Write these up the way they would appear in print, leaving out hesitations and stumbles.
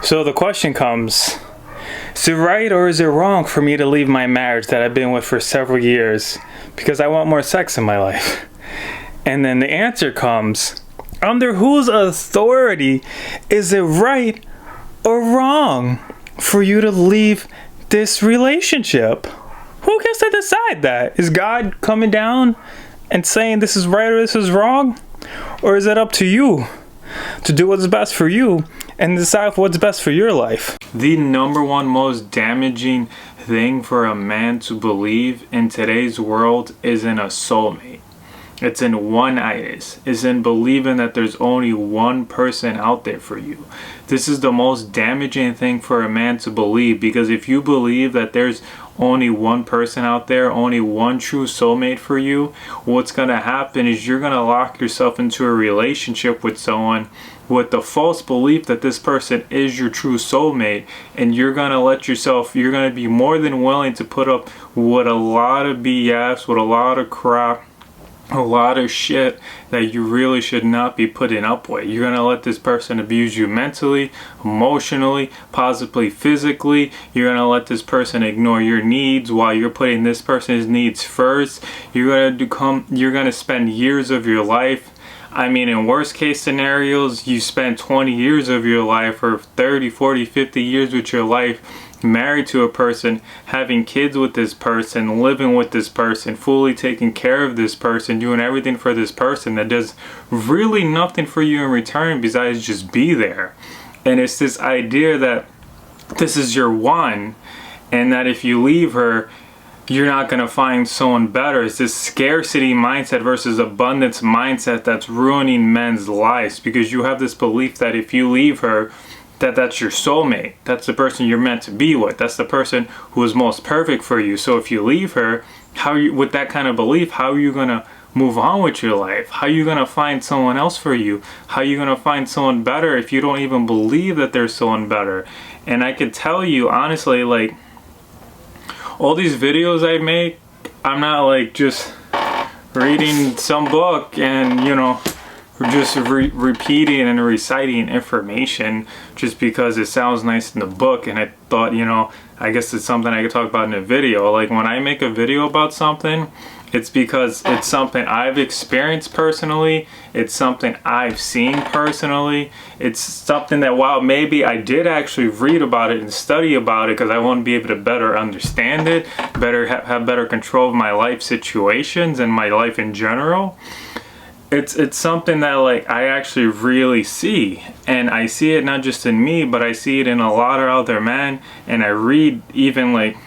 So the question comes, is it right or is it wrong for me to leave my marriage that I've been with for several years because I want more sex in my life? And then the answer comes, under whose authority is it right or wrong for you to leave this relationship? Who gets to decide that? Is God coming down and saying this is right or this is wrong? Or is it up to you to do what's best for you and decide what's best for your life? The number one most damaging thing for a man to believe in today's world is in a soulmate. It's in ONEITIS. It's in believing that there's only one person out there for you. This is the most damaging thing for a man to believe, because if you believe that there's only one person out there, only one true soulmate for you, what's going to happen is you're going to lock yourself into a relationship with someone with the false belief that this person is your true soulmate, and you're going to be more than willing to put up with a lot of BS, with a lot of crap, a lot of shit that you really should not be putting up with. You're gonna let this person abuse you mentally, emotionally, possibly physically. You're gonna let this person ignore your needs while you're putting this person's needs first. You're gonna spend years of your life, I mean, in worst case scenarios, you spend 20 years of your life, or 30, 40, 50 years with your life married to a person, having kids with this person, living with this person, fully taking care of this person, doing everything for this person that does really nothing for you in return besides just be there. And it's this idea that this is your one, and that if you leave her, you're not going to find someone better. It's this scarcity mindset versus abundance mindset that's ruining men's lives, because you have this belief that if you leave her, that's your soulmate. That's the person you're meant to be with. That's the person who is most perfect for you. So if you leave her, with that kind of belief, how are you going to move on with your life? How are you going to find someone else for you? How are you going to find someone better if you don't even believe that there's someone better? And I could tell you, honestly, like, all these videos I make, I'm not like just reading some book and, you know, just repeating and reciting information just because it sounds nice in the book, and I thought, you know, I guess it's something I could talk about in a video. Like, when I make a video about something, it's because it's something I've experienced personally, it's something I've seen personally, it's something that, while maybe I did actually read about it and study about it because I want to be able to better understand it, better have better control of my life situations and my life in general, it's something that, like, I actually really see. And I see it not just in me, but I see it in a lot of other men. And I read, even, like,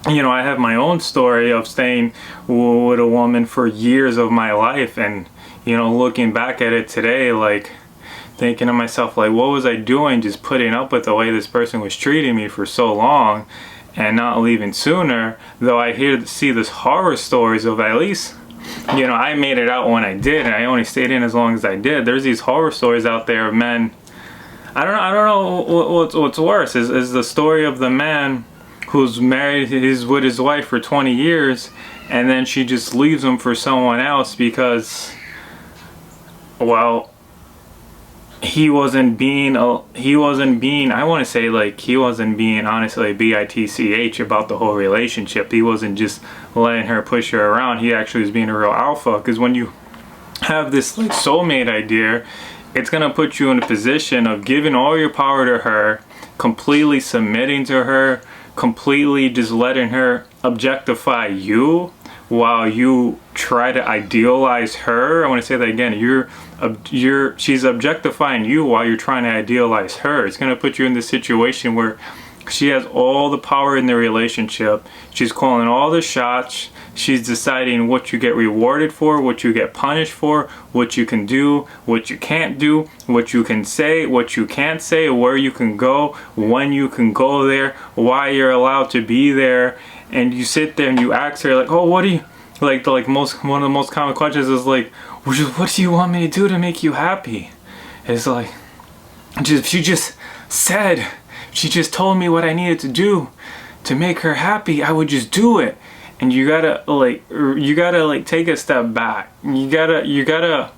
you know, I have my own story of staying with a woman for years of my life, and, you know, looking back at it today, like, thinking to myself, like, what was I doing just putting up with the way this person was treating me for so long and not leaving sooner? Though I see this horror stories of, at least, you know, I made it out when I did, and I only stayed in as long as I did. There's these horror stories out there of men. I don't know what's worse is the story of the man who's married, he's with his wife for 20 years, and then she just leaves him for someone else because, well, he wasn't being, I want to say, like, he wasn't being, honestly, bitch about the whole relationship. He wasn't just letting her push her around. He actually was being a real alpha, because when you have this, like, soulmate idea, it's going to put you in a position of giving all your power to her, completely submitting to her, completely just letting her objectify you while you try to idealize her. I want to say that again. She's objectifying you while you're trying to idealize her. It's going to put you in this situation where she has all the power in the relationship. She's calling all the shots. She's deciding what you get rewarded for, what you get punished for, what you can do, what you can't do, what you can say, what you can't say, where you can go, when you can go there, why you're allowed to be there. And you sit there and you ask her, like, oh, what do you, one of the most common questions is like, what do you want me to do to make you happy? It's like, she just told me what I needed to do to make her happy. I would just do it. And you gotta take a step back. You gotta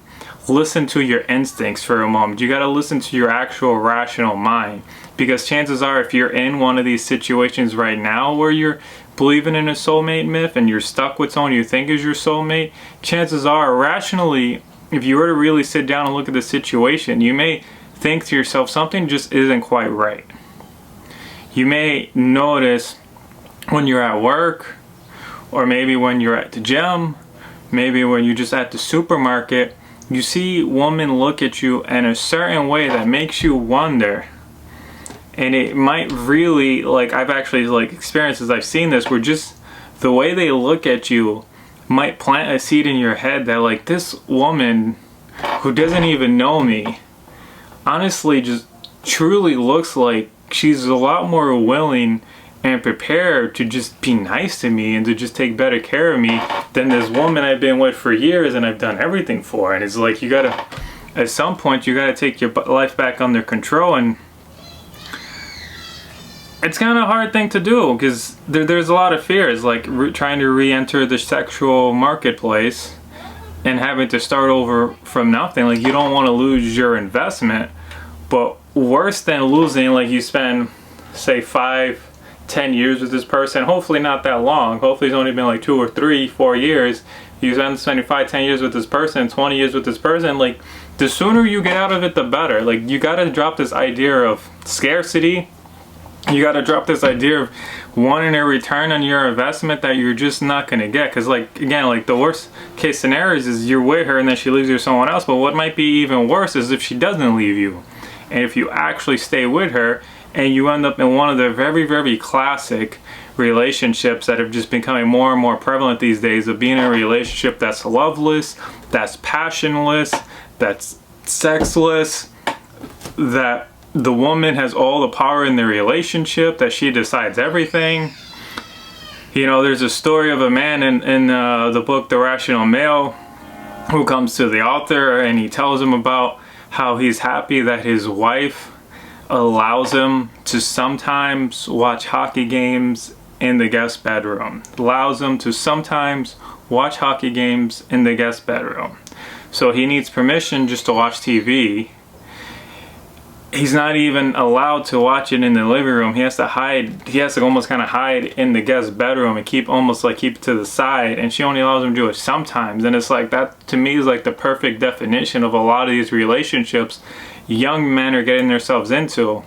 listen to your instincts for a moment. You got to listen to your actual rational mind, because chances are, if you're in one of these situations right now where you're believing in a soulmate myth and you're stuck with someone you think is your soulmate, chances are, rationally, if you were to really sit down and look at the situation, you may think to yourself, something just isn't quite right. You may notice when you're at work, or maybe when you're at the gym, maybe when you're just at the supermarket, you see women look at you in a certain way that makes you wonder. And it might really, like, I've actually, like, experiences, I've seen this, where just the way they look at you might plant a seed in your head that, like, this woman who doesn't even know me honestly just truly looks like she's a lot more willing and prepared to just be nice to me and to just take better care of me than this woman I've been with for years and I've done everything for. And it's like, you gotta, at some point, you gotta take your life back under control. And it's kind of a hard thing to do, because there's a lot of fears, like trying to re-enter the sexual marketplace and having to start over from nothing. Like, you don't want to lose your investment, but worse than losing, like, you spend, say, 5-10 years with this person, hopefully not that long, hopefully it's only been like 2 or 3, 4 years, you spend spending 5-10 years with this person, 20 years with this person, like, the sooner you get out of it, the better. Like, you gotta drop this idea of scarcity. You gotta drop this idea of wanting a return on your investment that you're just not gonna get. Because, like, again, like, the worst case scenarios is you're with her and then she leaves you with someone else. But what might be even worse is if she doesn't leave you, and if you actually stay with her and you end up in one of the very, very classic relationships that have just becoming more and more prevalent these days, of being in a relationship that's loveless, that's passionless, that's sexless, that the woman has all the power in the relationship, that she decides everything. You know, there's a story of a man in the book The Rational Male who comes to the author and he tells him about how he's happy that his wife allows him to sometimes watch hockey games in the guest bedroom. Allows him to sometimes watch hockey games in the guest bedroom. So he needs permission just to watch TV. He's not even allowed to watch it in the living room. He has to hide. He has to almost kind of hide in the guest bedroom and keep it to the side. And she only allows him to do it sometimes. And it's like, that to me is like the perfect definition of a lot of these relationships young men are getting themselves into.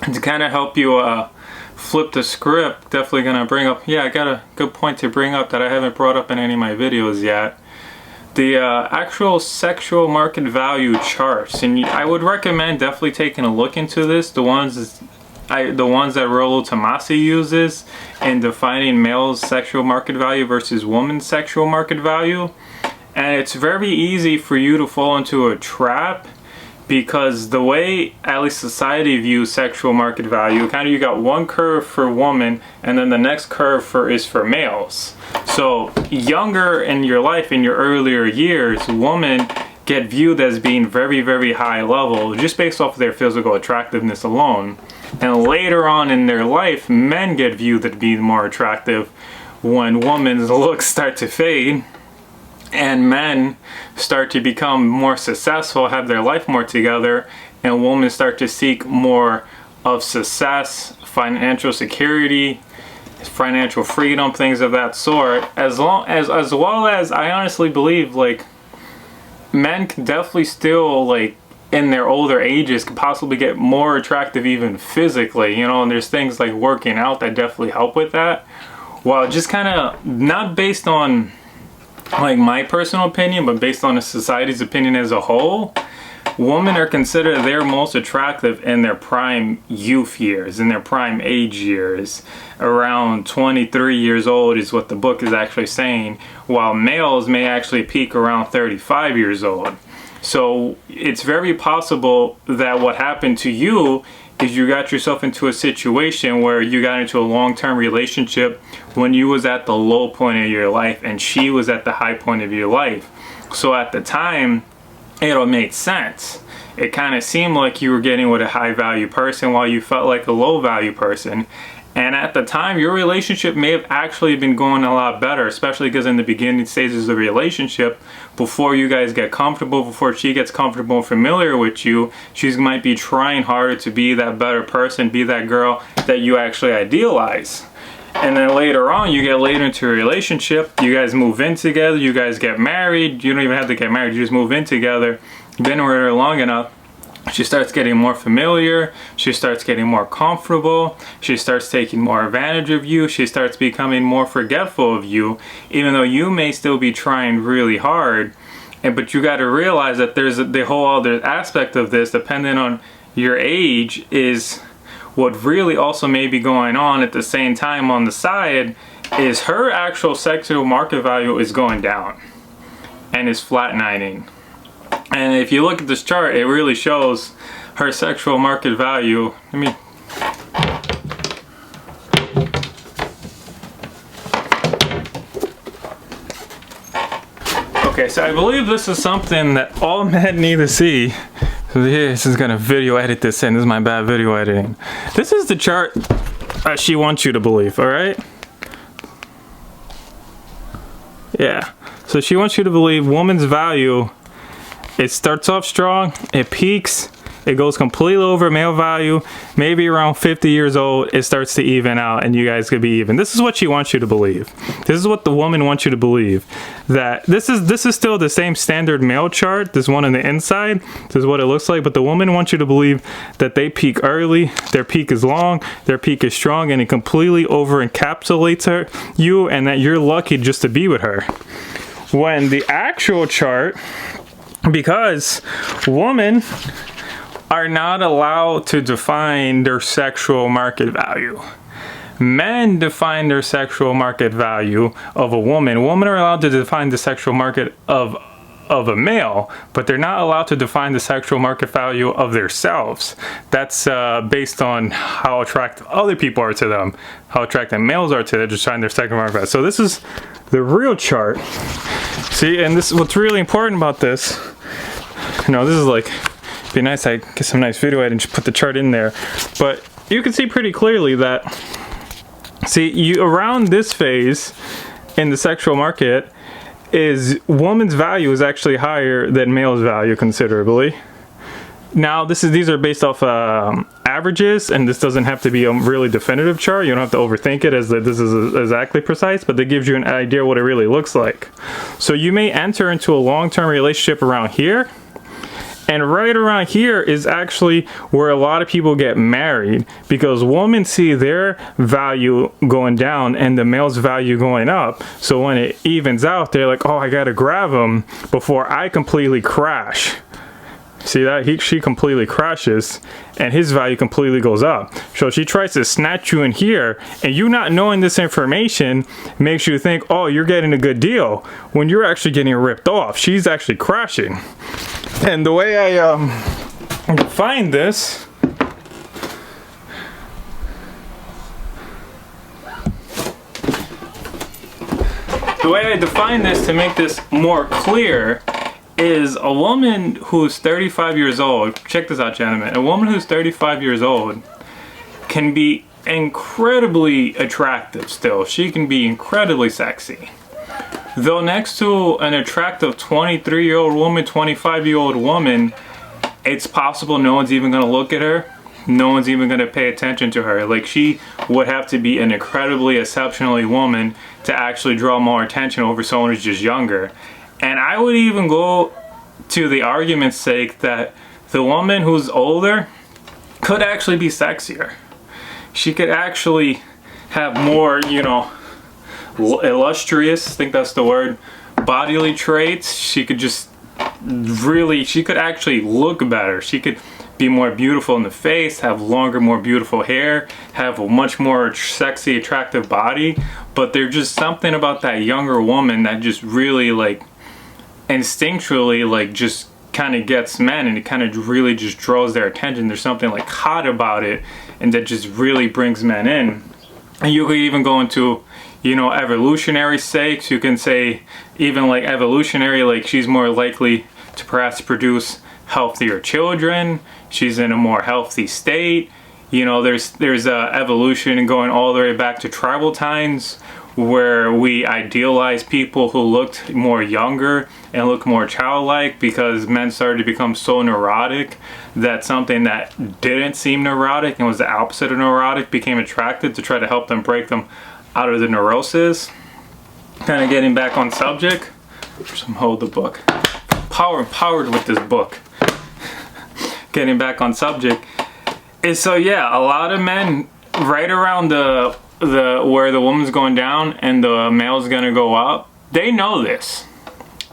And to kind of help you flip the script, definitely gonna bring up, I got a good point to bring up that I haven't brought up in any of my videos yet. The actual sexual market value charts, and I would recommend definitely taking a look into this. The ones that Rollo Tomasi uses in defining male's sexual market value versus woman's sexual market value, and it's very easy for you to fall into a trap, because the way at least society views sexual market value, kind of, you got one curve for women and then the next curve is for males. So younger in your life, in your earlier years, women get viewed as being very, very high level just based off of their physical attractiveness alone. And later on in their life, men get viewed as being more attractive when women's looks start to fade and men start to become more successful, have their life more together, and women start to seek more of success, financial security, financial freedom, things of that sort. As well as I honestly believe, like, men can definitely still, like, in their older ages, could possibly get more attractive even physically, you know, and there's things like working out that definitely help with that. While just kind of not based on like my personal opinion, but based on the society's opinion as a whole, women are considered their most attractive in their prime youth years, in their prime age years. Around 23 years old is what the book is actually saying, while males may actually peak around 35 years old. So it's very possible that what happened to you is you got yourself into a situation where you got into a long-term relationship when you was at the low point of your life and she was at the high point of your life. So at the time, it made sense. It kind of seemed like you were getting with a high value person while you felt like a low value person. And at the time, your relationship may have actually been going a lot better, especially because in the beginning stages of the relationship, before you guys get comfortable, before she gets comfortable and familiar with you, she might be trying harder to be that better person, be that girl that you actually idealize. And then later on, you get later into a relationship, you guys move in together, you guys get married, you don't even have to get married, you just move in together, you've been with her long enough. She starts getting more familiar, she starts getting more comfortable, she starts taking more advantage of you, she starts becoming more forgetful of you, even though you may still be trying really hard. But you got to realize that there's the whole other aspect of this, depending on your age, is what really also may be going on at the same time on the side is her actual sexual market value is going down and is flatlining. And if you look at this chart, it really shows her sexual market value. Okay, so I believe this is something that all men need to see. So this is gonna video edit this in. This is my bad video editing. This is the chart she wants you to believe, all right? Yeah, so she wants you to believe woman's value. It starts off strong, it peaks, it goes completely over male value, maybe around 50 years old, it starts to even out and you guys could be even. This is what she wants you to believe. This is what the woman wants you to believe. That this is still the same standard male chart, this one on the inside, this is what it looks like, but the woman wants you to believe that they peak early, their peak is long, their peak is strong, and it completely over encapsulates you, and that you're lucky just to be with her. When the actual chart, because women are not allowed to define their sexual market value. Men define their sexual market value of a woman. Women are allowed to define the sexual market of a male, but they're not allowed to define the sexual market value of themselves. That's based on how attractive other people are to them, how attractive males are to them, just trying their sexual market value. So this is the real chart. See, and this what's really important about this. You know, this is like, it'd be nice I get some nice video edit and just put the chart in there, but you can see pretty clearly that, see, you around this phase in the sexual market is woman's value is actually higher than male's value considerably. Now these are based off averages, and this doesn't have to be a really definitive chart. You don't have to overthink it as that this is exactly precise, but that gives you an idea what it really looks like. So you may enter into a long-term relationship around here, and right around here is actually where a lot of people get married, because women see their value going down and the male's value going up. So when it evens out, they're like, oh, I gotta grab him before I completely crash. See that? She completely crashes and his value completely goes up. So she tries to snatch you in here, and you not knowing this information makes you think, oh, you're getting a good deal, when you're actually getting ripped off. She's actually crashing. And the way I define this, to make this more clear is a woman who's 35 years old. Check this out, gentlemen. A woman who's 35 years old can be incredibly attractive still. She can be incredibly sexy. Though next to an attractive 23-year-old woman, 25-year-old woman, it's possible no one's even going to look at her. No one's even going to pay attention to her. Like, she would have to be an incredibly exceptionally woman to actually draw more attention over someone who's just younger. And I would even go to the argument's sake that the woman who's older could actually be sexier. She could actually have more, you know, illustrious, I think that's the word, bodily traits. She could just really, she could actually look better. She could be more beautiful in the face, have longer, more beautiful hair, have a much more sexy, attractive body. But there's just something about that younger woman that just really, like, instinctually, like, just kind of gets men, and it kind of really just draws their attention. There's something like hot about it, and that just really brings men in. And you could even go into, you know, evolutionary sakes. You can say even like evolutionary, like she's more likely to perhaps produce healthier children. She's in a more healthy state. You know, there's evolution going all the way back to tribal times, where we idealize people who looked more younger and look more childlike, because men started to become so neurotic that something that didn't seem neurotic and was the opposite of neurotic became attracted to try to help them break them out of the neurosis. Kind of getting back on subject. Just hold the book. Powered with this book. Getting back on subject. And so yeah, a lot of men right around the where the woman's going down and the male's gonna go up, they know this.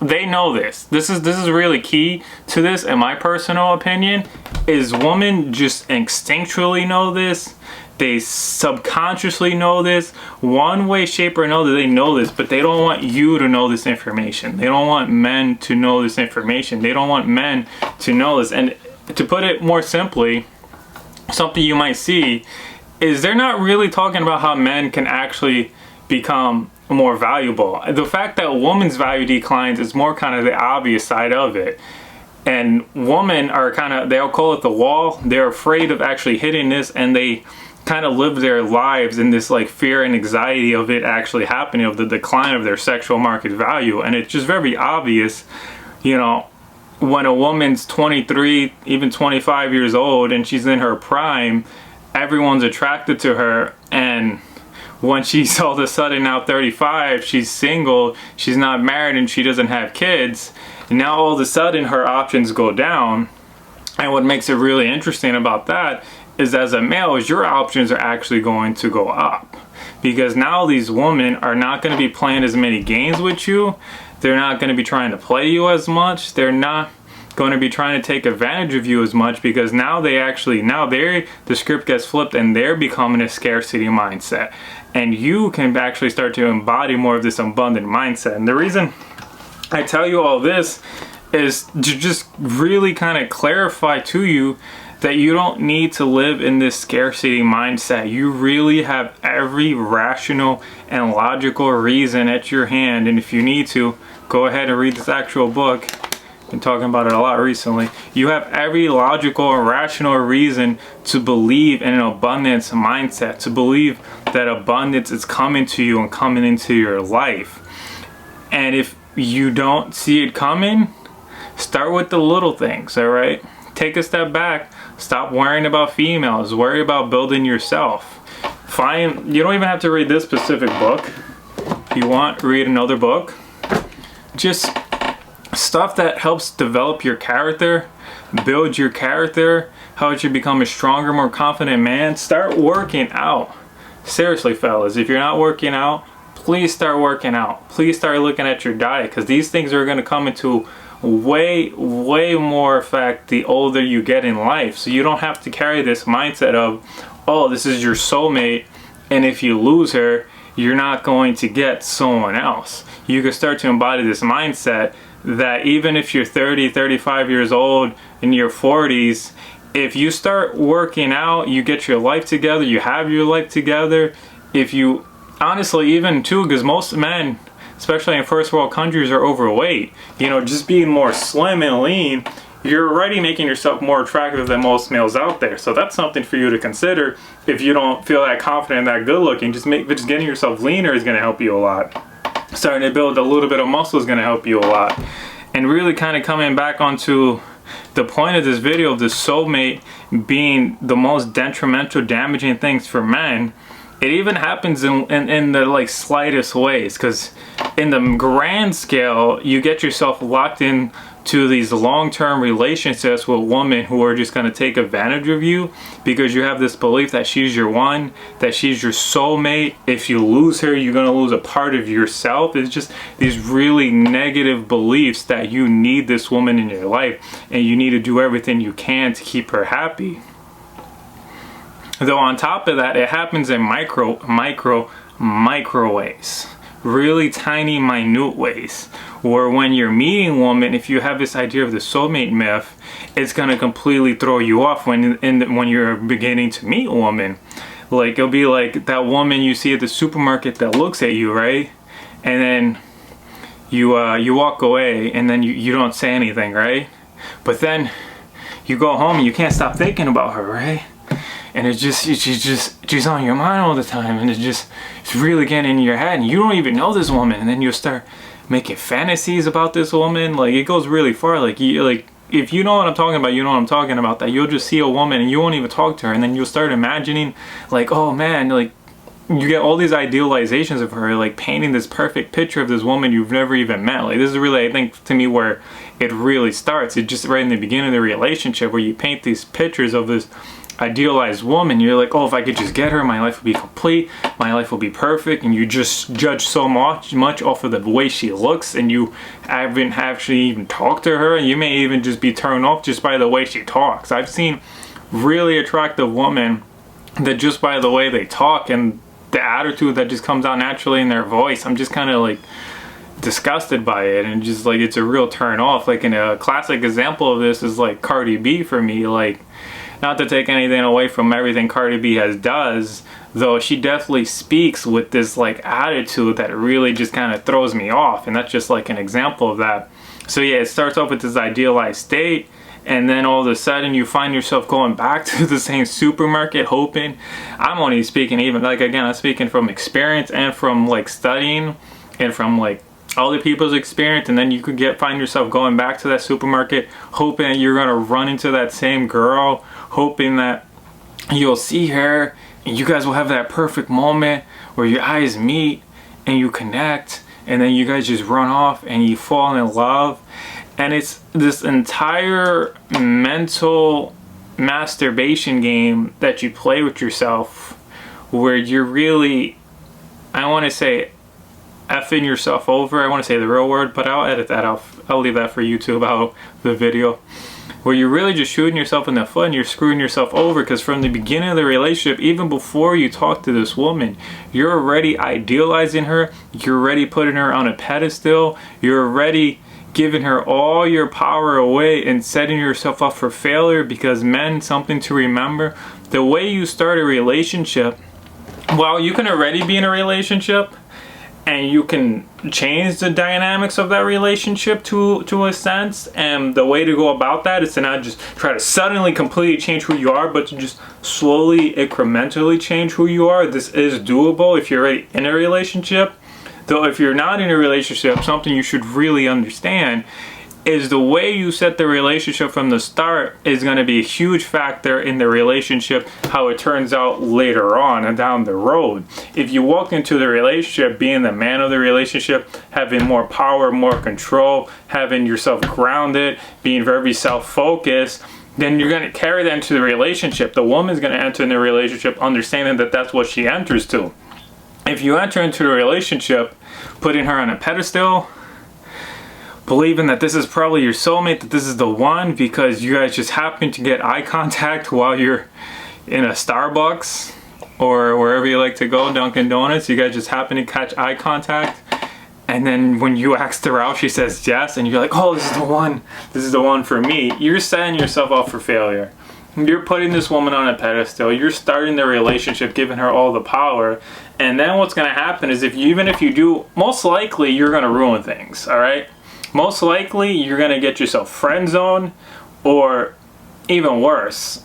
They know this. This is really key to this, in my personal opinion, is women just instinctually know this. They subconsciously know this. One way, shape, or another, they know this, but they don't want you to know this information. They don't want men to know this information. They don't want men to know this. And to put it more simply, something you might see is they're not really talking about how men can actually become more valuable. The fact that a woman's value declines is more kind of the obvious side of it. And women are kind of, they'll call it the wall. They're afraid of actually hitting this, and they kind of live their lives in this like fear and anxiety of it actually happening, of the decline of their sexual market value. And it's just very obvious, you know, when a woman's 23, even 25 years old, and she's in her prime, everyone's attracted to her. And when she's all of a sudden now 35, she's single, she's not married, and she doesn't have kids, now all of a sudden her options go down. And what makes it really interesting about that is, as a male, is your options are actually going to go up, because now these women are not going to be playing as many games with you. They're not going to be trying to play you as much. They're not going to be trying to take advantage of you as much, because now the script gets flipped, and they're becoming a scarcity mindset, and you can actually start to embody more of this abundant mindset. And the reason I tell you all this is to just really kind of clarify to you that you don't need to live in this scarcity mindset. You really have every rational and logical reason at your hand, and if you need to, go ahead and read this actual book. Been talking about it a lot recently. You have every logical and rational reason to believe in an abundance mindset, to believe that abundance is coming to you and coming into your life. And if you don't see it coming, start with the little things, all right? Take a step back. Stop worrying about females. Worry about building yourself. You don't even have to read this specific book. If you want, read another book. Just stuff that helps develop your character, build your character, helps you become a stronger, more confident man. Start working out. Seriously, fellas, if you're not working out, please start working out. Please start looking at your diet, because these things are going to come into way more effect the older you get in life. So you don't have to carry this mindset of, oh, this is your soulmate, and if you lose her, you're not going to get someone else. You can start to embody this mindset that even if you're 30, 35 years old, in your 40s, if you start working out, you get your life together, you have your life together. If you, honestly, even too, because most men, especially in first world countries, are overweight. You know, just being more slim and lean, you're already making yourself more attractive than most males out there. So that's something for you to consider. If you don't feel that confident and that good looking, just getting yourself leaner is going to help you a lot. Starting to build a little bit of muscle is going to help you a lot. And really kind of coming back onto the point of this video of the soulmate being the most detrimental, damaging things for men, it even happens in the like slightest ways, because in the grand scale, you get yourself locked in to these long-term relationships with women who are just going to take advantage of you, because you have this belief that she's your one, that she's your soulmate. If you lose her, you're going to lose a part of yourself. It's just these really negative beliefs that you need this woman in your life, and you need to do everything you can to keep her happy. Though on top of that, it happens in micro ways. Really tiny, minute ways, where when you're meeting a woman, if you have this idea of the soulmate myth, it's going to completely throw you off when you're beginning to meet a woman. Like, it'll be like that woman you see at the supermarket that looks at you, right? And then you walk away, and then you don't say anything, right? But then you go home and you can't stop thinking about her, right? and she's on your mind all the time, and it's really getting in your head, and you don't even know this woman, and then you'll start making fantasies about this woman. Like, it goes really far. Like, if you know what I'm talking about, you know what I'm talking about, that you'll just see a woman and you won't even talk to her, and then you'll start imagining, like, oh man, like, you get all these idealizations of her, like painting this perfect picture of this woman you've never even met. Like, this is really, I think, to me, where it really starts. It's just right in the beginning of the relationship, where you paint these pictures of this idealized woman. You're like, oh, if I could just get her, my life will be complete, my life will be perfect, and you just judge so much off of the way she looks, and you haven't actually even talked to her, and you may even just be turned off just by the way she talks. I've seen really attractive women that just by the way they talk and the attitude that just comes out naturally in their voice, I'm just kind of like disgusted by it, and just like, it's a real turn off. Like, in a classic example of this is like Cardi B for me. Like, not to take anything away from everything Cardi B does, though she definitely speaks with this like attitude that really just kind of throws me off, and that's just like an example of that. So yeah, it starts off with this idealized state, and then all of a sudden you find yourself going back to the same supermarket hoping. I'm only speaking, even like, again, I'm speaking from experience and from like studying and from like other people's experience, and then you could find yourself going back to that supermarket hoping that you're gonna run into that same girl, hoping that you'll see her and you guys will have that perfect moment where your eyes meet and you connect, and then you guys just run off and you fall in love. And it's this entire mental masturbation game that you play with yourself, where you're really, I want to say, effing yourself over. I want to say the real word, but I'll edit that out. I'll leave that for YouTube about the video. Where you're really just shooting yourself in the foot and you're screwing yourself over, because from the beginning of the relationship, even before you talk to this woman, you're already idealizing her, you're already putting her on a pedestal, you're already giving her all your power away and setting yourself up for failure. Because men, something to remember, the way you start a relationship, well, you can already be in a relationship and you can change the dynamics of that relationship to a sense, and the way to go about that is to not just try to suddenly completely change who you are, but to just slowly, incrementally change who you are. This is doable if you're already in a relationship. Though if you're not in a relationship, something you should really understand is the way you set the relationship from the start is going to be a huge factor in the relationship, how it turns out later on and down the road. If you walk into the relationship being the man of the relationship, having more power, more control, having yourself grounded, being very self-focused, then you're going to carry that into the relationship. The woman's going to enter in the relationship understanding that that's what she enters to. If you enter into a relationship putting her on a pedestal, believing that this is probably your soulmate, that this is the one because you guys just happen to get eye contact while you're in a Starbucks or wherever you like to go, Dunkin' Donuts, you guys just happen to catch eye contact, and then when you ask her out, she says yes, and you're like, oh, this is the one for me. You're setting yourself up for failure. You're putting this woman on a pedestal, you're starting the relationship, giving her all the power, and then what's going to happen is even if you do, most likely you're going to ruin things, all right? Most likely you're going to get yourself friend zoned, or even worse,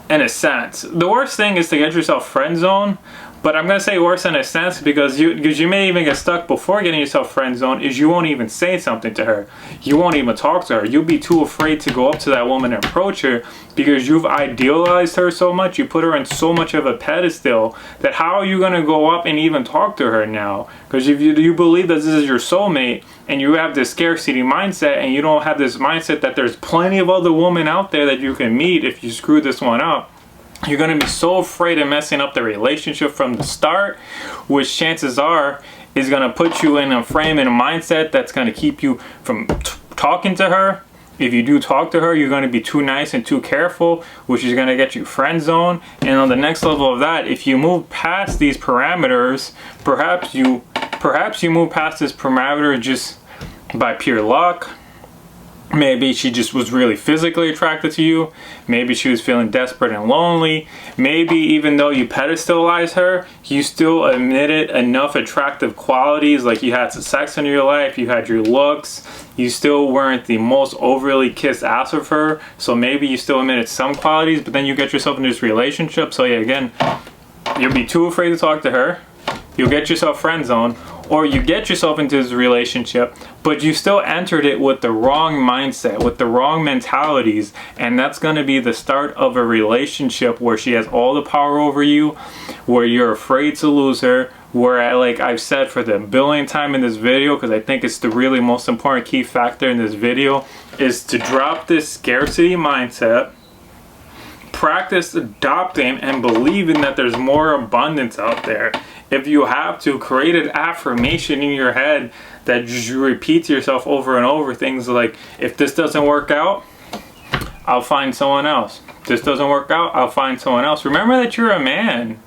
in a sense. The worst thing is to get yourself friend zoned, but I'm going to say worse in a sense because you may even get stuck before getting yourself friend zoned, is you won't even say something to her. You won't even talk to her. You'll be too afraid to go up to that woman and approach her because you've idealized her so much. You put her on so much of a pedestal that how are you going to go up and even talk to her now? Because if you believe that this is your soulmate and you have this scarcity mindset and you don't have this mindset that there's plenty of other women out there that you can meet if you screw this one up, you're going to be so afraid of messing up the relationship from the start, which chances are is going to put you in a frame and a mindset that's going to keep you from talking to her. If you do talk to her, you're going to be too nice and too careful, which is going to get you friend zone. And on the next level of that, if you move past these parameters, perhaps you move past this parameter just by pure luck, Maybe she just was really physically attracted to you. Maybe she was feeling desperate and lonely. Maybe even though you pedestalized her, you still admitted enough attractive qualities, like you had some sex in your life, you had your looks, you still weren't the most overly kissed ass of her. So maybe you still admitted some qualities, but then you get yourself in this relationship. So yeah, again, you'll be too afraid to talk to her. You'll get yourself friend zoned, or you get yourself into this relationship, but you still entered it with the wrong mindset, with the wrong mentalities, and that's going to be the start of a relationship where she has all the power over you, where you're afraid to lose her, where, like I've said for the billionth time in this video, because I think it's the really most important key factor in this video, is to drop this scarcity mindset. Practice adopting and believing that there's more abundance out there. If you have to, create an affirmation in your head that you repeat to yourself over and over. Things like, if this doesn't work out, I'll find someone else. If this doesn't work out, I'll find someone else. Remember that you're a man.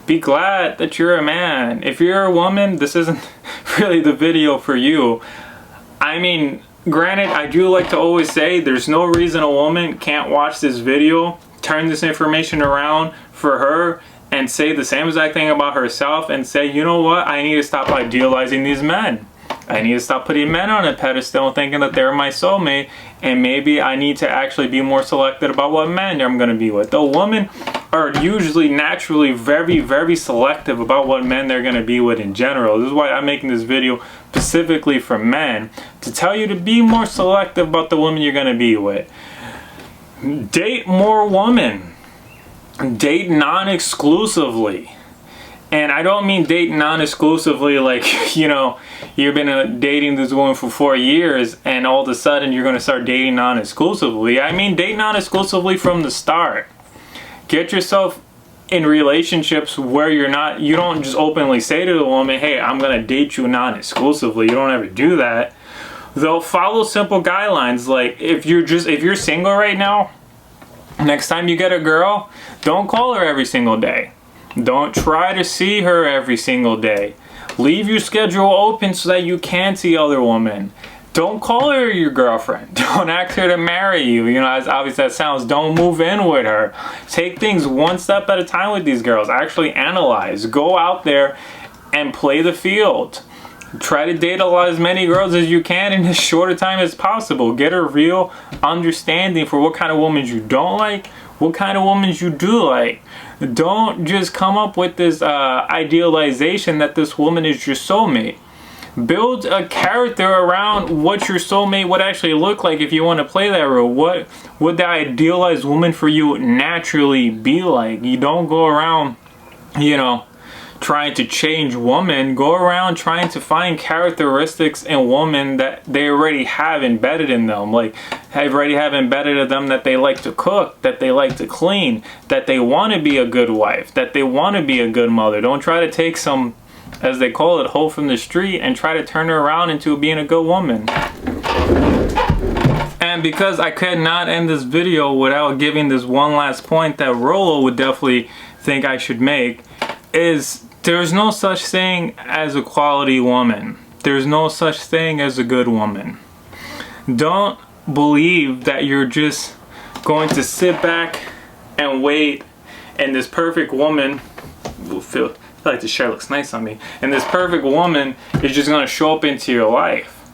Be glad that you're a man. If you're a woman, this isn't really the video for you. I mean, granted, I do like to always say there's no reason a woman can't watch this video, turn this information around for her, and say the same exact thing about herself and say, you know what, I need to stop idealizing these men. I need to stop putting men on a pedestal and thinking that they're my soulmate, and maybe I need to actually be more selective about what men I'm going to be with. Though women are usually naturally very, very selective about what men they're going to be with in general. This is why I'm making this video specifically for men, to tell you to be more selective about the women you're going to be with. Date more women. Date non-exclusively. And I don't mean date non-exclusively like, you know, you've been dating this woman for 4 years and all of a sudden you're going to start dating non-exclusively. I mean date non-exclusively from the start. Get yourself in relationships where you don't just openly say to the woman, hey, I'm going to date you non-exclusively. You don't ever do that. Though follow simple guidelines. Like if you're single right now, next time you get a girl, don't call her every single day. Don't try to see her every single day. Leave your schedule open so that you can see other women. Don't call her your girlfriend. Don't ask her to marry you. You know, as obvious that sounds, don't move in with her. Take things one step at a time with these girls. Actually analyze. Go out there and play the field. Try to date as many girls as you can in as short a time as possible. Get a real understanding for what kind of women you don't like, what kind of women you do like. Don't just come up with this idealization that this woman is your soulmate. Build a character around what your soulmate would actually look like if you want to play that role. What would the idealized woman for you naturally be like? You don't go around, you know, trying to change women. Go around trying to find characteristics in women that they already have embedded in them. Like, already have embedded in them that they like to cook, that they like to clean, that they want to be a good wife, that they want to be a good mother. Don't try to take some, as they call it, hoe from the street and try to turn her around into being a good woman. And because I could not end this video without giving this one last point that Rolo would definitely think I should make, is there's no such thing as a quality woman. There's no such thing as a good woman. Don't believe that you're just going to sit back and wait and this perfect woman will feel, I like this shirt looks nice on me, and this perfect woman is just going to show up into your life.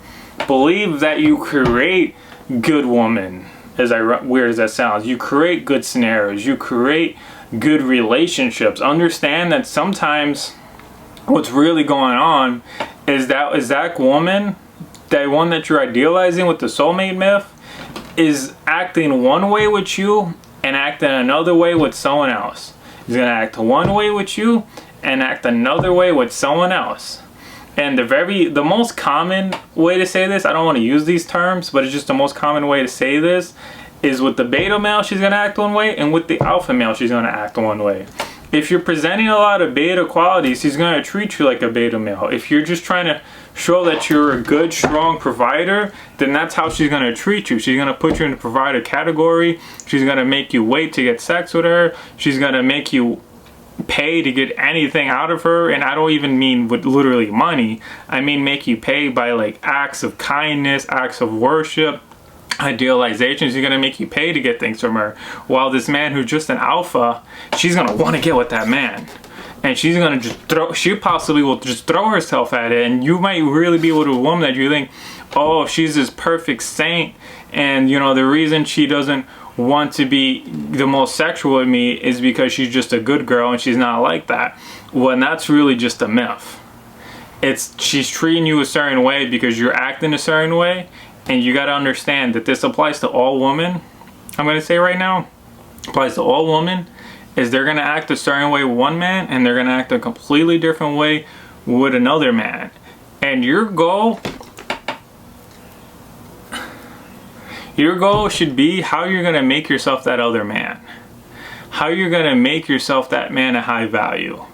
Believe that you create good women, as weird as that sounds. You create good scenarios. You create good relationships. Understand that sometimes what's really going on is that woman, that one that you're idealizing with the soulmate myth, is acting one way with you and acting another way with someone else. He's gonna act one way with you and act another way with someone else. And the most common way to say this, I don't want to use these terms, but it's just the most common way to say this, is with the beta male, she's going to act one way, and with the alpha male, she's going to act one way. If you're presenting a lot of beta qualities, she's going to treat you like a beta male. If you're just trying to show that you're a good, strong provider, then that's how she's going to treat you. She's going to put you in the provider category. She's going to make you wait to get sex with her. She's going to make you pay to get anything out of her. And I don't even mean with literally money. I mean make you pay by like acts of kindness, acts of worship, idealizations. She's gonna make you pay to get things from her. While this man who's just an alpha, she's gonna want to get with that man, and she's gonna just she possibly will just throw herself at it. And you might really be with a woman that you think, oh, she's this perfect saint, and you know the reason she doesn't want to be the most sexual with me is because she's just a good girl and she's not like that. Well, that's really just a myth. She's treating you a certain way because you're acting a certain way. And you got to understand that this applies to all women. I'm going to say right now, applies to all women, is they're going to act a certain way with one man and they're going to act a completely different way with another man. And your goal should be how you're going to make yourself that other man. How you're going to make yourself that man of high value.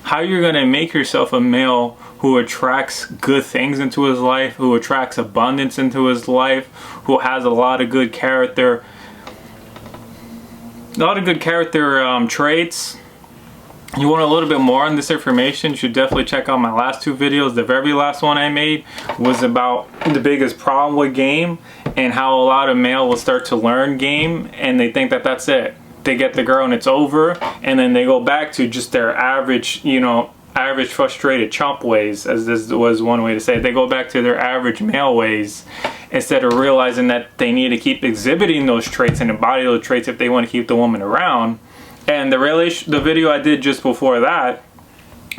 How you're going to make yourself a male who attracts good things into his life, who attracts abundance into his life, who has a lot of good character, traits. You want a little bit more on this information, you should definitely check out my last 2 videos. The very last one I made was about the biggest problem with game and how a lot of male will start to learn game and they think that that's it. They get the girl and it's over, and then they go back to just their average, average frustrated chump ways, as this was one way to say it. They go back to their average male ways instead of realizing that they need to keep exhibiting those traits and embody those traits if they want to keep the woman around. And the video I did just before that,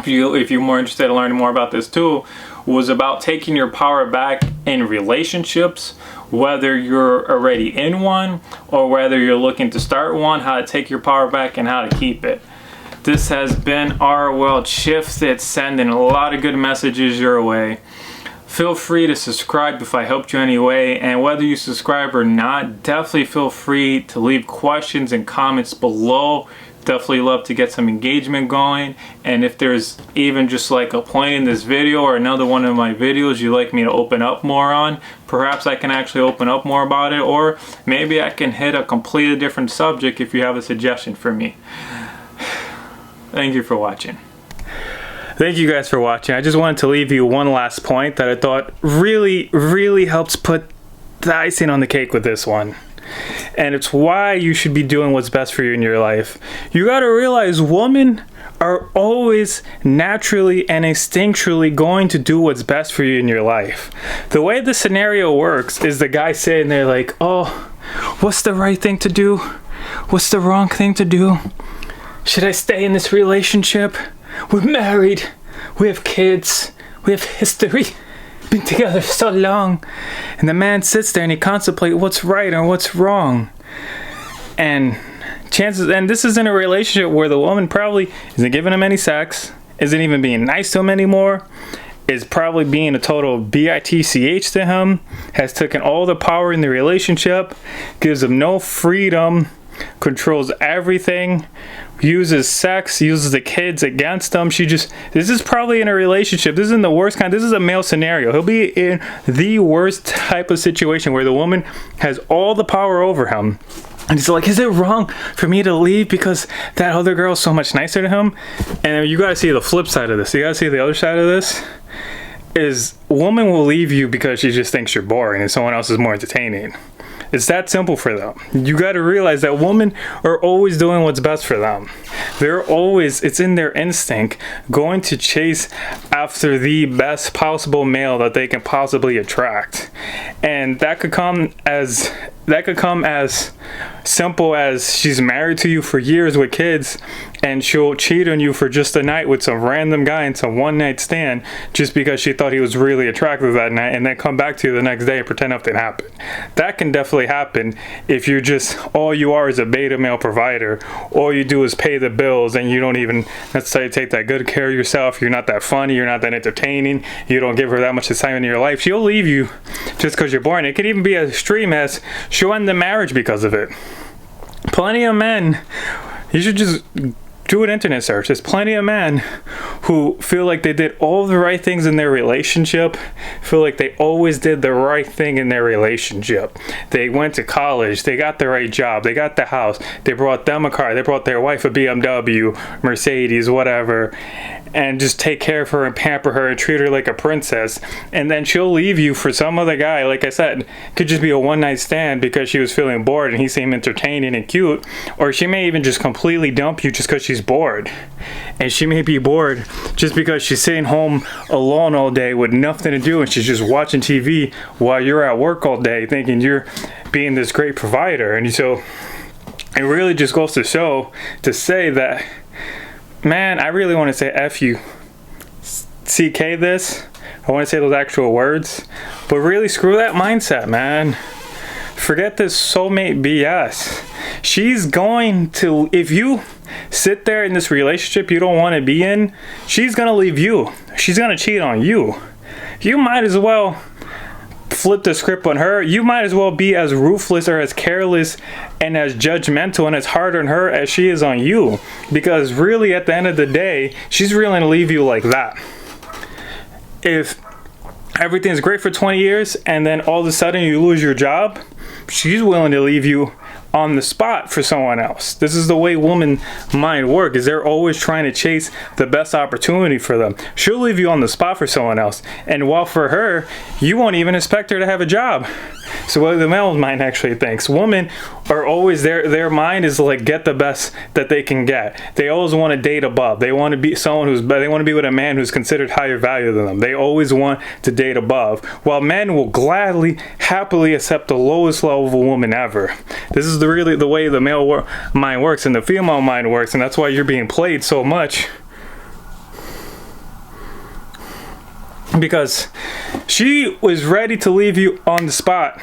if you're more interested in learning more about this too, was about taking your power back in relationships, whether you're already in one or whether you're looking to start one, how to take your power back and how to keep it. This has been Our World Shifted, sending a lot of good messages your way. Feel free to subscribe if I helped you anyway, and whether you subscribe or not, definitely feel free to leave questions and comments below. Definitely love to get some engagement going, and if there's even just like a point in this video or another one of my videos you'd like me to open up more on, perhaps I can actually open up more about it, or maybe I can hit a completely different subject if you have a suggestion for me. Thank you for watching. Thank you guys for watching. I just wanted to leave you one last point that I thought really helps put the icing on the cake with this one. And it's why you should be doing what's best for you in your life. You gotta realize women are always naturally and instinctually going to do what's best for you in your life. The way the scenario works is the guy sitting there like, oh, what's the right thing to do? What's the wrong thing to do? Should I stay in this relationship? We're married. We have kids. We have history. Been together so long. And the man sits there and he contemplates what's right and what's wrong. And this is in a relationship where the woman probably isn't giving him any sex, isn't even being nice to him anymore, is probably being a total bitch to him, has taken all the power in the relationship, gives him no freedom, controls everything, uses sex, uses the kids against them. This is probably in a relationship. This isn't the worst kind. This is a male scenario. He'll be in the worst type of situation where the woman has all the power over him. And he's like, is it wrong for me to leave because that other girl is so much nicer to him? And you gotta see the flip side of this. You gotta see the other side of this. Is woman will leave you because she just thinks you're boring and someone else is more entertaining. It's that simple for them. You got to realize that women are always doing what's best for them. They're always, it's in their instinct, going to chase after the best possible male that they can possibly attract. And that could come as simple as she's married to you for years with kids, and she'll cheat on you for just a night with some random guy in some one-night stand just because she thought he was really attractive that night, and then come back to you the next day and pretend nothing happened. That can definitely happen if you're just, all you are is a beta male provider. All you do is pay the bills and you don't even necessarily take that good care of yourself. You're not that funny, you're not that entertaining, you don't give her that much time in your life. She'll leave you just because you're boring. It could even be as extreme as she'll end the marriage because of it. Plenty of men, you should just do an internet search. There's plenty of men who feel like they did all the right things in their relationship, feel like they always did the right thing in their relationship. They went to college, they got the right job, they got the house, they brought them a car, they brought their wife a BMW, Mercedes, whatever, and just take care of her and pamper her and treat her like a princess. And then she'll leave you for some other guy, like I said, could just be a one-night stand because she was feeling bored and he seemed entertaining and cute, or she may even just completely dump you just because she's bored. And she may be bored just because she's sitting home alone all day with nothing to do, and she's just watching TV while you're at work all day thinking you're being this great provider. And so it really just goes to show, to say that, man, I really want to say F you, CK this. I want to say those actual words. But really, screw that mindset, man. Forget this soulmate BS. She's going to, if you sit there in this relationship you don't want to be in, she's going to leave you. She's going to cheat on you. You might as well flip the script on her. You might as well be as ruthless or as careless and as judgmental and as hard on her as she is on you. Because really, at the end of the day, she's really going to leave you like that. If everything's great for 20 years and then all of a sudden you lose your job, she's willing to leave you on the spot for someone else. This is the way women mind work, is they're always trying to chase the best opportunity for them. She'll leave you on the spot for someone else, and while for her, you won't even expect her to have a job. So what the male mind actually thinks, women are always, their mind is like, get the best that they can get. They always want to date above. They want to be someone they want to be with a man who's considered higher value than them. They always want to date above, while men will gladly, happily accept the lowest level of a woman ever. This is really the way the male mind works and the female mind works, and that's why you're being played so much. Because she was ready to leave you on the spot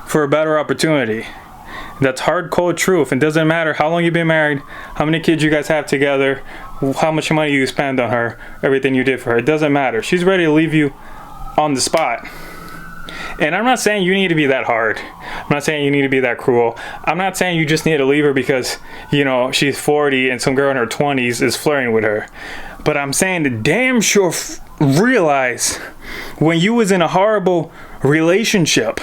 for a better opportunity. That's hard, cold truth. It doesn't matter how long you've been married, how many kids you guys have together, how much money you spend on her, everything you did for her. It doesn't matter. She's ready to leave you on the spot. And I'm not saying you need to be that hard. I'm not saying you need to be that cruel. I'm not saying you just need to leave her because, you know, she's 40 and some girl in her 20s is flirting with her. But I'm saying to damn sure realize when you was in a horrible relationship,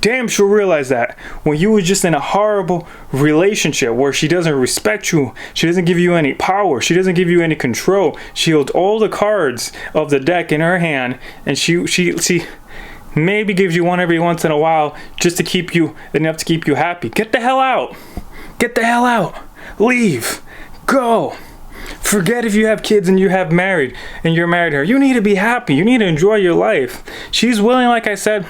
damn sure realize that when you was just in a horrible relationship where she doesn't respect you, she doesn't give you any power, she doesn't give you any control, she holds all the cards of the deck in her hand, and she maybe gives you one every once in a while just to keep you, enough to keep you happy. Get the hell out. Get the hell out. Leave. Go. Forget if you have kids and you have married and you're married to her. You need to be happy. You need to enjoy your life. She's willing, like I said,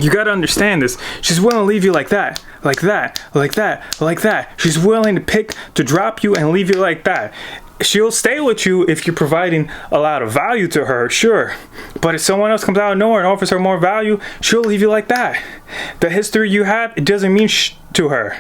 you got to understand this. She's willing to leave you like that, like that, like that, like that. She's willing to drop you and leave you like that. She'll stay with you if you're providing a lot of value to her, sure. But if someone else comes out of nowhere and offers her more value, she'll leave you like that. The history you have, it doesn't mean to her.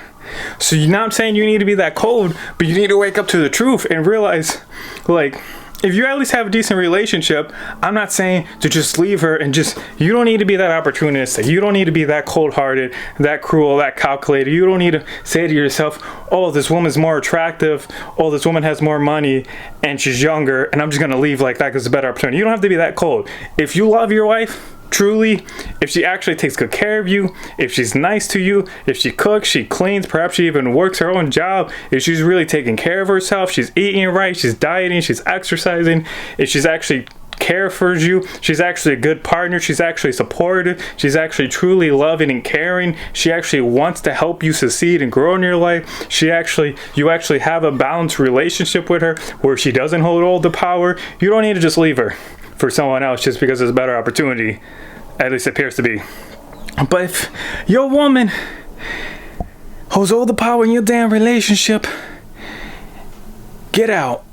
So you're not saying you need to be that cold, but you need to wake up to the truth and realize, like, if you at least have a decent relationship, I'm not saying to just leave her and just, you don't need to be that opportunistic. You don't need to be that cold-hearted, that cruel, that calculated. You don't need to say to yourself, oh, this woman's more attractive. Oh, this woman has more money and she's younger and I'm just going to leave like that because it's a better opportunity. You don't have to be that cold. If you love your wife, truly, if she actually takes good care of you, if she's nice to you, if she cooks, she cleans, perhaps she even works her own job, if she's really taking care of herself, she's eating right, she's dieting, she's exercising, if she's actually cares for you, she's actually a good partner, she's actually supportive, she's actually truly loving and caring, she actually wants to help you succeed and grow in your life, you actually have a balanced relationship with her where she doesn't hold all the power, you don't need to just leave her for someone else just because there's a better opportunity, at least it appears to be. But if your woman holds all the power in your damn relationship, get out.